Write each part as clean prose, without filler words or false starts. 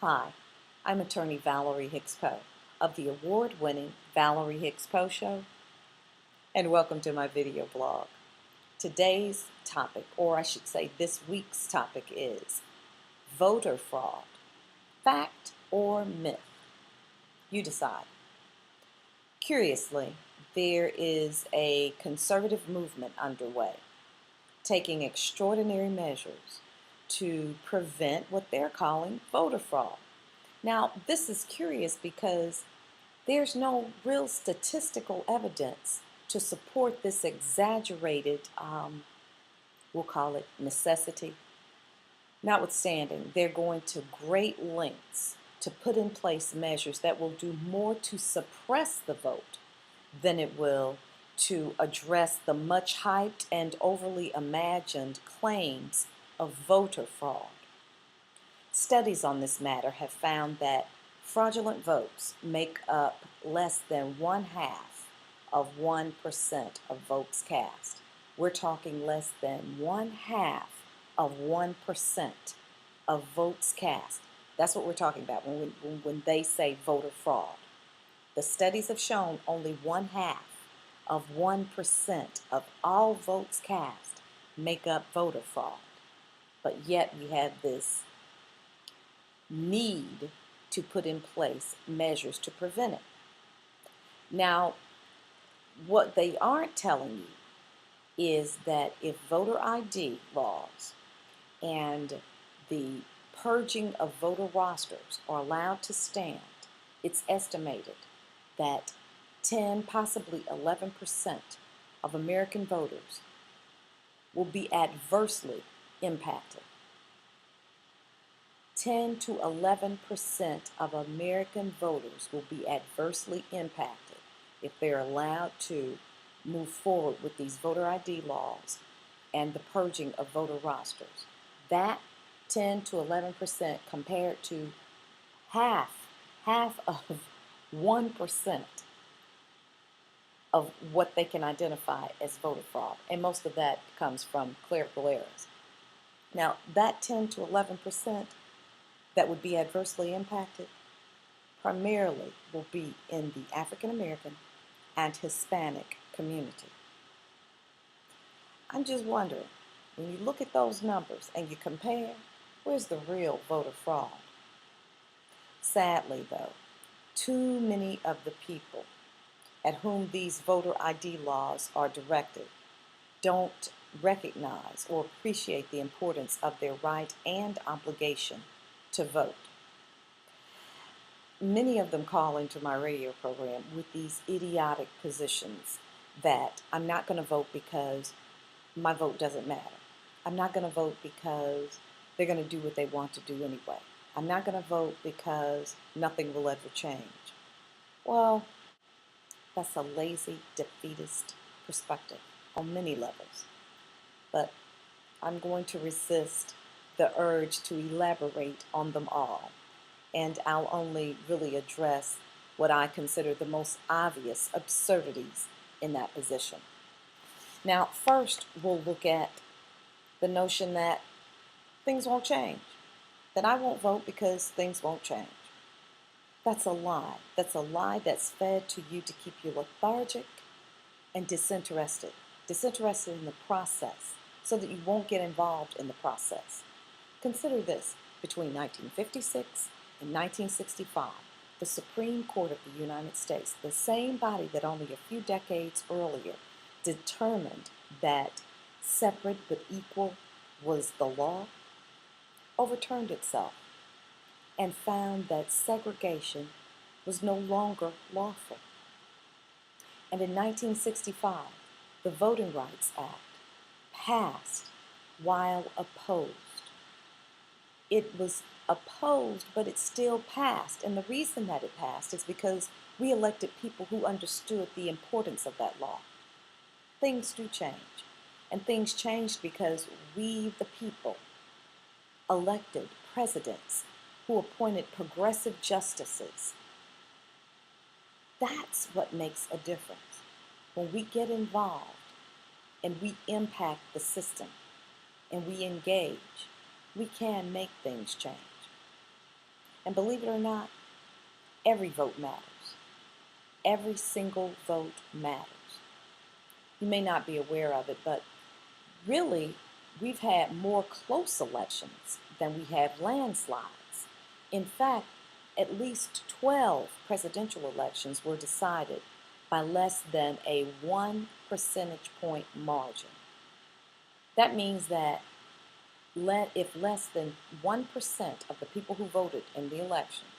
Hi, I'm attorney Valerie Hicks Powe of the award-winning Valerie Hicks Powe Show, and welcome to my video blog. Today's topic, or I should say this week's topic, is voter fraud. Fact or myth? You decide. Curiously, there is a conservative movement underway, taking extraordinary measures to prevent what they're calling voter fraud. Now, this is curious because there's no real statistical evidence to support this exaggerated, we'll call it necessity. Notwithstanding, they're going to great lengths to put in place measures that will do more to suppress the vote than it will to address the much hyped and overly imagined claims of voter fraud. Studies on this matter have found that fraudulent votes make up less than 1/2 of 1% of votes cast. We're talking less than 1/2 of 1% of votes cast. That's what we're talking about when they say voter fraud. The studies have shown only 1/2 of 1% of all votes cast make up voter fraud. But yet we have this need to put in place measures to prevent it. Now, what they aren't telling you is that if voter ID laws and the purging of voter rosters are allowed to stand, it's estimated that 10, possibly 11% of American voters will be adversely impacted. 10 to 11% of American voters will be adversely impacted if they're allowed to move forward with these voter ID laws and the purging of voter rosters. That 10 to 11% compared to half of 1% of what they can identify as voter fraud. And most of that comes from clerical errors. Now, that 10 to 11% that would be adversely impacted primarily will be in the African American and Hispanic community. I'm just wondering, when you look at those numbers and you compare, where's the real voter fraud? Sadly, though, too many of the people at whom these voter ID laws are directed don't recognize or appreciate the importance of their right and obligation to vote. Many of them call into my radio program with these idiotic positions that I'm not going to vote because my vote doesn't matter. I'm not going to vote because they're going to do what they want to do anyway. I'm not going to vote because nothing will ever change. Well, that's a lazy, defeatist perspective on many levels. But I'm going to resist the urge to elaborate on them all, and I'll only really address what I consider the most obvious absurdities in that position. Now, first, we'll look at the notion that things won't change, that I won't vote because things won't change. That's a lie. That's a lie that's fed to you to keep you lethargic and disinterested in the process so that you won't get involved in the process. Consider this, between 1956 and 1965, the Supreme Court of the United States, the same body that only a few decades earlier determined that separate but equal was the law, overturned itself and found that segregation was no longer lawful. And in 1965, the Voting Rights Act passed while opposed. It was opposed, but it still passed. And the reason that it passed is because we elected people who understood the importance of that law. Things do change. And things changed because we, the people, elected presidents who appointed progressive justices. That's what makes a difference. When we get involved and we impact the system and we engage, we can make things change. And believe it or not, every vote matters. Every single vote matters. You may not be aware of it, but really, we've had more close elections than we have landslides. In fact, at least 12 presidential elections were decided by less than a 1 percentage point margin. That means that if less than 1% of the people who voted in the elections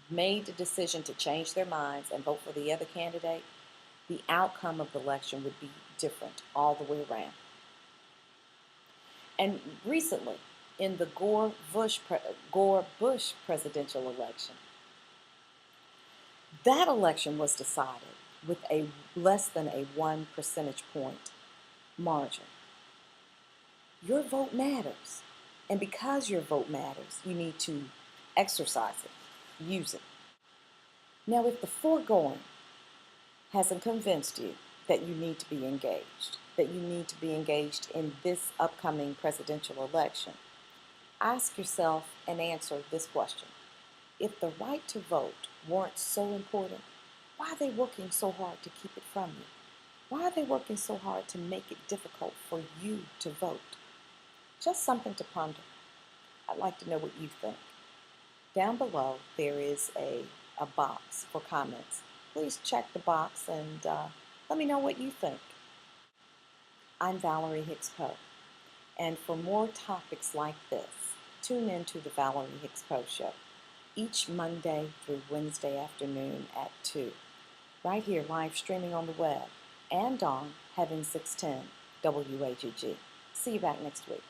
made the decision to change their minds and vote for the other candidate, the outcome of the election would be different all the way around. And recently, in the Gore-Bush presidential election, that election was decided with a less than a 1 percentage point margin. Your vote matters. And because your vote matters, you need to exercise it, use it. Now, if the foregoing hasn't convinced you that you need to be engaged, that you need to be engaged in this upcoming presidential election, ask yourself and answer this question. If the right to vote weren't so important, why are they working so hard to keep it from you? Why are they working so hard to make it difficult for you to vote? Just something to ponder. I'd like to know what you think. Down below, there is a box for comments. Please check the box and let me know what you think. I'm Valerie Hicks Powe, and for more topics like this, tune in to the Valerie Hicks Powe Show each Monday through Wednesday afternoon at 2, right here live streaming on the web and on Heaven 610 WAGG. See you back next week.